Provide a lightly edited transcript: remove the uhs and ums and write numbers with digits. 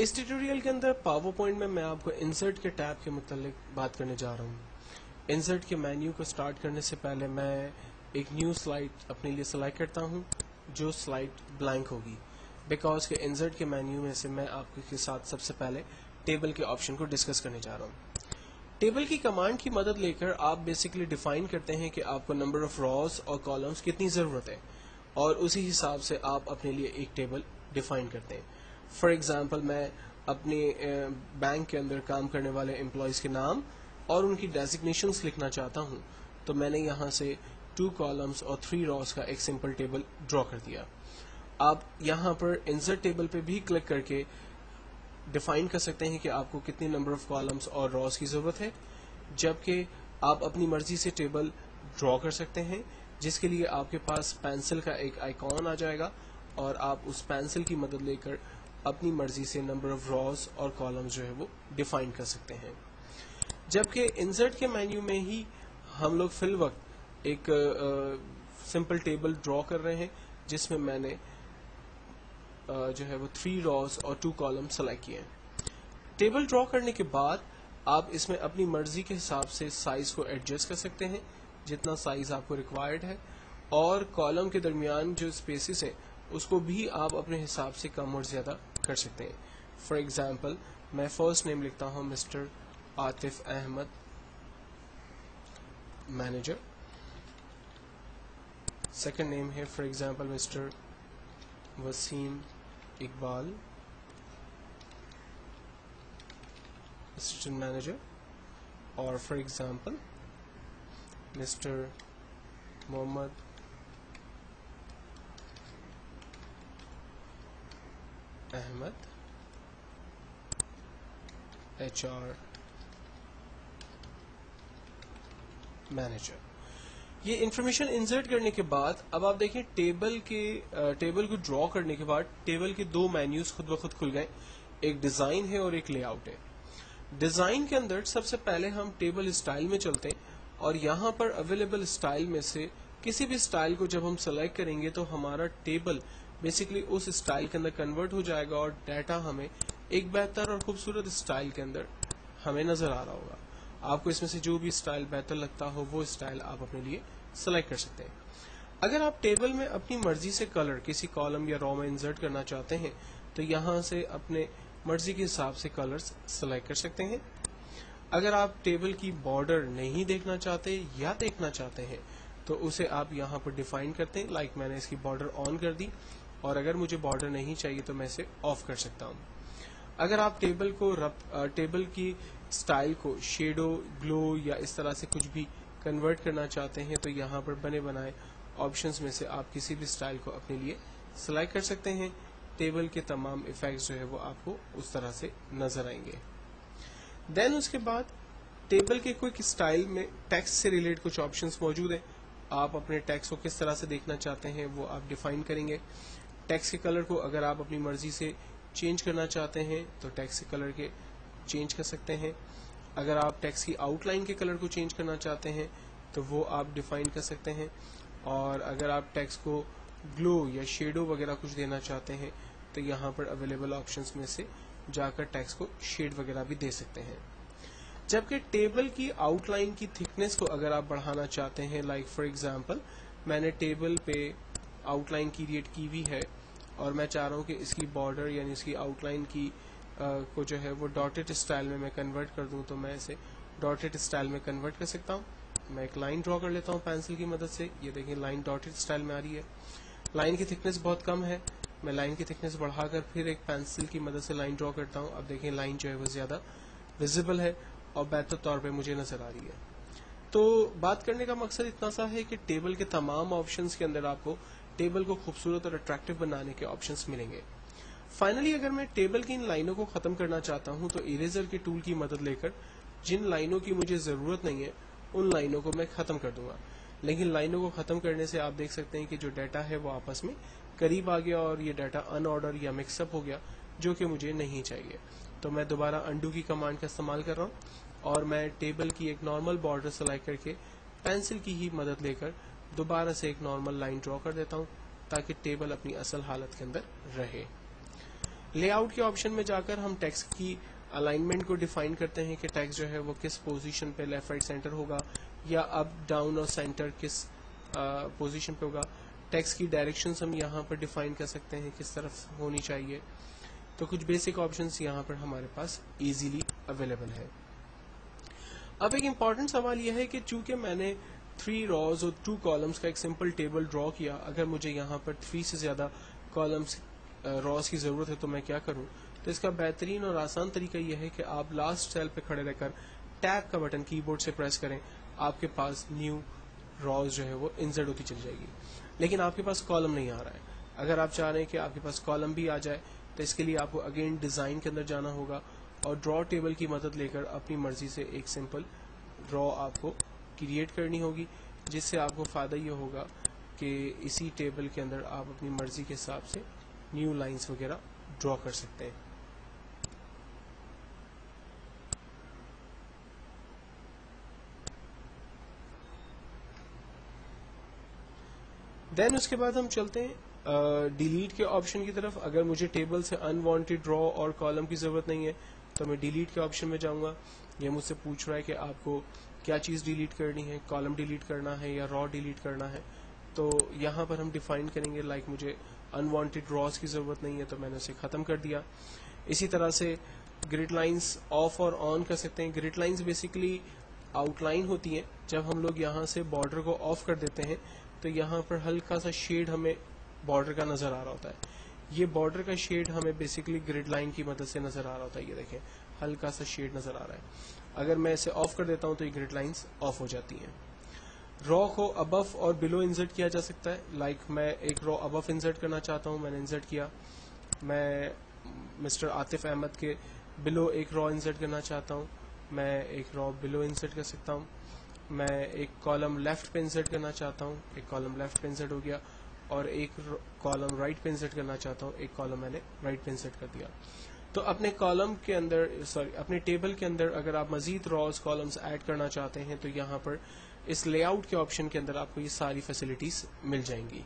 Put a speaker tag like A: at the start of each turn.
A: اس tutorial کے اندر power point میں آپ کو انسرٹ کے ٹیب کے متعلق بات کرنے جا رہا ہوں. انسرٹ کے مینیو کو سٹارٹ کرنے سے پہلے میں ایک نیو سلائڈ اپنے لیے سلیکٹ کرتا ہوں جو سلائڈ بلینک ہوگی، بیکاز کہ انسرٹ کے مینیو میں سے میں آپ کے ساتھ سب سے پہلے ٹیبل کے آپشن کو ڈسکس کرنے جا رہا ہوں. ٹیبل کی کمانڈ کی مدد لے کر آپ بیسیکلی ڈیفائن کرتے ہیں کہ آپ کو نمبر آف راز اور کالمز کتنی ضرورت ہے، اور اسی حساب سے آپ اپنے لیے ایک ٹیبل ڈیفائن کرتے ہیں. فار ایگزامپل میں اپنے بینک کے اندر کام کرنے والے امپلائیز کے نام اور ان کی ڈیزگنیشنز لکھنا چاہتا ہوں، تو میں نے یہاں سے 2 کالمز اور 3 راز کا ایک سمپل ٹیبل ڈرا کر دیا. آپ یہاں پر انسرٹ ٹیبل پہ بھی کلک کر کے ڈیفائن کر سکتے ہیں کہ آپ کو کتنی نمبر آف کالمز اور راز کی ضرورت ہے، جبکہ آپ اپنی مرضی سے ٹیبل ڈرا کر سکتے ہیں، جس کے لیے آپ کے پاس پینسل کا ایک آئیکن آ جائے گا اور آپ اس پینسل کی مدد لے کر اپنی مرضی سے نمبر آف راز اور کالمز جو ہے وہ ڈیفائن کر سکتے ہیں. جبکہ انسرٹ کے مینیو میں ہی ہم لوگ فی الوقت ایک سمپل ٹیبل ڈرا کر رہے ہیں جس میں نے جو ہے وہ 3 راز اور 2 کالم سلیکٹ کیے ہیں. ٹیبل ڈرا کرنے کے بعد آپ اس میں اپنی مرضی کے حساب سے سائز کو ایڈجسٹ کر سکتے ہیں جتنا سائز آپ کو ریکوائرڈ ہے، اور کالم کے درمیان جو اسپیسز ہیں اس کو بھی آپ اپنے حساب سے کم اور زیادہ کر سکتے ہیں. فار ایگزامپل میں فرسٹ نیم لکھتا ہوں mister Atif Ahmed manager. Second name ہے for example mister Waseem Iqbal assistant manager, اور for example mister Muhammad Ahmed HR manager. یہ انفارمیشن انسرٹ کرنے کے بعد اب آپ دیکھیں ٹیبل کو ڈرا کرنے کے بعد ٹیبل کے 2 مینیوز خود بخود کھل گئے، ایک ڈیزائن ہے اور ایک لے آؤٹ ہے. ڈیزائن کے اندر سب سے پہلے ہم ٹیبل اسٹائل میں چلتے ہیں، اور یہاں پر اویلیبل اسٹائل میں سے کسی بھی اسٹائل کو جب ہم سلیکٹ کریں گے تو ہمارا ٹیبل بیسیکلی اس اسٹائل کے اندر کنورٹ ہو جائے گا اور ڈیٹا ہمیں ایک بہتر اور خوبصورت اسٹائل کے اندر ہمیں نظر آ رہا ہوگا. آپ کو اس میں سے جو بھی اسٹائل بہتر لگتا ہو وہ اسٹائل آپ اپنے لیے سلیکٹ کر سکتے ہیں. اگر آپ ٹیبل میں اپنی مرضی سے کلر کسی کالم یا رو میں انسرٹ کرنا چاہتے ہیں تو یہاں سے اپنے مرضی کے حساب سے کلرز سلیکٹ کر سکتے ہیں. اگر آپ ٹیبل کی بارڈر نہیں دیکھنا چاہتے یا دیکھنا چاہتے ہیں تو اسے آپ یہاں پر ڈیفائن کرتے ہیں، لائک میں نے اس کی بارڈر آن کر دی، اور اگر مجھے بارڈر نہیں چاہیے تو میں اسے آف کر سکتا ہوں. اگر آپ ٹیبل کی اسٹائل کو شیڈو، گلو یا اس طرح سے کچھ بھی کنورٹ کرنا چاہتے ہیں تو یہاں پر بنے بنائے آپشنز میں سے آپ کسی بھی اسٹائل کو اپنے لیے سلیکٹ کر سکتے ہیں. ٹیبل کے تمام ایفیکٹس جو ہے وہ آپ کو اس طرح سے نظر آئیں گے. دین اس کے بعد ٹیبل کے کوئک اسٹائل میں ٹیکسٹ سے ریلیٹ کچھ آپشنز موجود ہیں. آپ اپنے ٹیکسٹ کو کس طرح سے دیکھنا چاہتے ہیں وہ آپ ڈیفائن کریں گے. ٹیکسٹ کے کلر کو اگر آپ اپنی مرضی سے چینج کرنا چاہتے ہیں تو ٹیکسٹ کے کلر کے چینج کر سکتے ہیں. اگر آپ ٹیکسٹ کی آؤٹ لائن کے کلر کو چینج کرنا چاہتے ہیں تو وہ آپ ڈیفائن کر سکتے ہیں. اور اگر آپ ٹیکسٹ کو گلو یا شیڈو وغیرہ کچھ دینا چاہتے ہیں تو یہاں پر اویلیبل آپشنز میں سے جا کر ٹیکسٹ کو شیڈ وغیرہ بھی دے سکتے ہیں. جبکہ ٹیبل کی آؤٹ لائن کی تھکنس کو اگر آپ بڑھانا چاہتے ہیں، لائک فار ایگزامپل میں نے ٹیبل پہ آؤٹ لائن کریٹ کی ہوئی ہے اور میں چاہ رہا ہوں کہ اس کی بارڈر یعنی اس کی آؤٹ لائن کی کو جو ہے وہ ڈاٹڈ اسٹائل میں کنورٹ کر دوں، تو میں اسے ڈاٹڈ اسٹائل میں کنورٹ کر سکتا ہوں. میں ایک لائن ڈرا کر لیتا ہوں پینسل کی مدد سے. یہ دیکھیں لائن ڈاٹڈ اسٹائل میں آ رہی ہے. لائن کی تھکنس بہت کم ہے، میں لائن کی تھکنس بڑھا کر پھر ایک پینسل کی مدد سے لائن ڈرا کرتا ہوں. اب دیکھیں لائن جو ہے وہ زیادہ ویزیبل ہے اور بہتر طور پہ مجھے نظر آ رہی ہے. تو بات کرنے کا مقصد اتنا سا ہے کہ ٹیبل کے تمام آپشنز کے اندر آپ کو ٹیبل کو خوبصورت اور اٹریکٹیو بنانے کے آپشنز ملیں گے. فائنلی اگر میں ٹیبل کی ان لائنوں کو ختم کرنا چاہتا ہوں تو اریزر کے ٹول کی مدد لے کر جن لائنوں کی مجھے ضرورت نہیں ہے ان لائنوں کو میں ختم کر دوں گا. لیکن لائنوں کو ختم کرنے سے آپ دیکھ سکتے ہیں کہ جو ڈیٹا ہے وہ آپس میں قریب آ گیا اور یہ ڈیٹا ان آرڈر یا مکس اپ ہو گیا جو کہ مجھے نہیں چاہیے. تو میں دوبارہ انڈو کی کمانڈ کا استعمال کر رہا ہوں اور میں ٹیبل کی ایک نارمل بارڈر سلیکٹ کر کے پینسل کی ہی مدد لے کر دوبارہ سے ایک نارمل لائن ڈرا کر دیتا ہوں تاکہ ٹیبل اپنی اصل حالت کے اندر رہے. لے آؤٹ کے آپشن میں جا کر ہم ٹیکسٹ کی الائنمنٹ کو ڈیفائن کرتے ہیں کہ ٹیکسٹ جو ہے وہ کس پوزیشن پہ لیفٹ رائٹ سینٹر ہوگا یا اپ ڈاؤن اور سینٹر کس پوزیشن پہ ہوگا. ٹیکسٹ کی ڈائریکشنز ہم یہاں پر ڈیفائن کر سکتے ہیں کس طرف ہونی چاہیے. تو کچھ بیسک آپشنز یہاں پر ہمارے پاس ایزیلی اویلیبل ہے. اب ایک امپورٹنٹ سوال یہ ہے کہ چونکہ میں نے 3 روز اور 2 کالمز کا ایک سمپل ٹیبل ڈرا کیا, اگر مجھے یہاں پر 3 سے زیادہ کالمز روز کی ضرورت ہے تو میں کیا کروں؟ تو اس کا بہترین اور آسان طریقہ یہ ہے کہ آپ لاسٹ سیل پہ کھڑے رہ کر ٹیب کا بٹن کی بورڈ سے پریس کریں, آپ کے پاس نیو روز جو ہے وہ انسرٹ ہوتی چلی جائے گی. لیکن آپ کے پاس کالم نہیں آ رہا ہے. اگر آپ چاہ رہے ہیں کہ آپ کے پاس کالم بھی آ جائے تو اس کے لیے آپ کو اگین ڈیزائن کے اندر جانا ہوگا اور ڈرا ٹیبل کی مدد لے کر اپنی مرضی سے ایک سمپل ڈرا آپ کو کریٹ کرنی ہوگی, جس سے آپ کو فائدہ یہ ہوگا کہ اسی ٹیبل کے اندر آپ اپنی مرضی کے حساب سے نیو لائنز وغیرہ ڈرا کر سکتے ہیں. دین اس کے بعد ہم چلتے ہیں ڈیلیٹ کے آپشن کی طرف. اگر مجھے ٹیبل سے انوانٹیڈ ڈرا اور کالم کی ضرورت نہیں ہے تو میں ڈیلیٹ کے آپشن میں جاؤں گا. یہ مجھ سے پوچھ رہا ہے کہ آپ کو کیا چیز ڈیلیٹ کرنی ہے, کالم ڈیلیٹ کرنا ہے یا را ڈیلیٹ کرنا ہے. تو یہاں پر ہم ڈیفائن کریں گے لائک مجھے انوانٹیڈ راز کی ضرورت نہیں ہے تو میں نے اسے ختم کر دیا. اسی طرح سے گریڈ لائنز آف اور آن کر سکتے ہیں. Grid lines basically outline ہوتی ہیں. جب ہم لوگ یہاں سے بارڈر کو آف کر دیتے ہیں تو یہاں پر ہلکا سا شیڈ ہمیں بارڈر کا نظر آ رہا ہوتا ہے. یہ بارڈر کا شیڈ ہمیں بیسیکلی گریڈ لائن کی مدد سے نظر آ رہا ہوتا ہے. یہ دیکھیں ہلکا سا شیڈ نظر آ رہا ہے. اگر میں اسے آف کر دیتا ہوں تو یہ گریڈ لائنز آف ہو جاتی ہیں. را کو ابو اور بلو انسرٹ کیا جا سکتا ہے. لائک میں ایک را ابو انسرٹ کرنا چاہتا ہوں, میں نے انسرٹ کیا. میں مسٹر عاطف احمد کے بلو ایک را انسرٹ کرنا چاہتا ہوں, میں ایک را بلو انسرٹ کر سکتا ہوں. میں ایک کالم لیفٹ پہ انسرٹ کرنا چاہتا ہوں, ایک کالم لیفٹ پہ انسرٹ ہو گیا. اور ایک کالم رائٹ پہ انسرٹ کرنا چاہتا ہوں, ایک کالم میں نے رائٹ پہ انسرٹ کر دیا. تو اپنے کالم کے اندر اپنے ٹیبل کے اندر اگر آپ مزید راز کالمز ایڈ کرنا چاہتے ہیں تو یہاں پر اس لے آؤٹ کے آپشن کے اندر آپ کو یہ ساری فیسلٹیز مل جائیں گی.